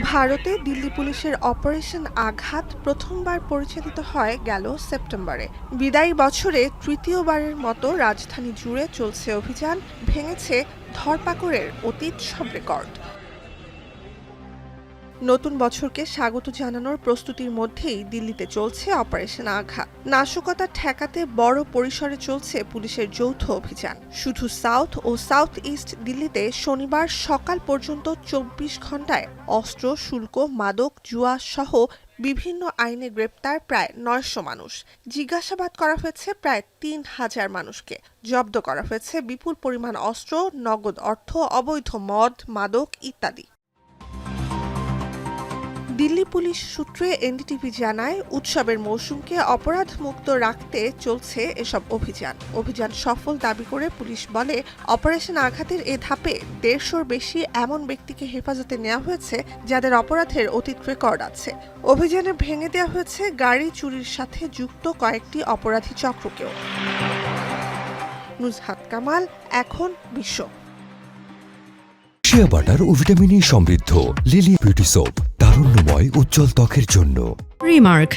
ভারতে দিল্লি পুলিশের অপারেশন আঘাত প্রথমবার পরিচালিত হয় গেল সেপ্টেম্বরে। বিদায়ী বছরে তৃতীয়বারের মতো রাজধানী জুড়ে চলছে অভিযান, ভেঙেছে ধরপাকড়ের অতীত সব রেকর্ড। নতুন বছরকে স্বাগত জানানোর প্রস্তুতির মধ্যেই দিল্লিতে চলছে অপারেশন আঘাত। নাশকতা ঠেকাতে বড় পরিসরে চলছে পুলিশের যৌথ অভিযান। শুধু সাউথ ও সাউথ ইস্ট দিল্লিতে শনিবার সকাল পর্যন্ত ২৪ ঘণ্টায় অস্ত্র, শুল্ক, মাদক, জুয়া সহ বিভিন্ন আইনে গ্রেপ্তার প্রায় ৯০০ মানুষ। জিজ্ঞাসাবাদ করা হয়েছে প্রায় ৩,০০০ মানুষকে। জব্দ করা হয়েছে বিপুল পরিমাণ অস্ত্র, নগদ অর্থ, অবৈধ মদ, মাদক ইত্যাদি। দিল্লি পুলিশ সূত্রে এনডিটিভি জানায়, উৎসবের মৌসুমকে অপরাধমুক্ত রাখতে চলছে এসব অভিযান সফল দাবি করে পুলিশ বলে, অপারেশন আঘাতের এ ধাপে ১৫০'র বেশি এমন ব্যক্তিকে হেফাজতে নেওয়া হয়েছে যাদের অপরাধের অতীত রেকর্ড আছে। অভিযানে ভেঙে দেওয়া হয়েছে গাড়ি চুরির সাথে যুক্ত কয়েকটি অপরাধী চক্রকেও। নুজহাত কামাল, এখন বিশ্ব। শিয়া বাটার ও ভিটামিন ই সমৃদ্ধ লিলি বিউটি সোপ, তারুণ্যময় উজ্জ্বল ত্বকের জন্য। রিমার্ক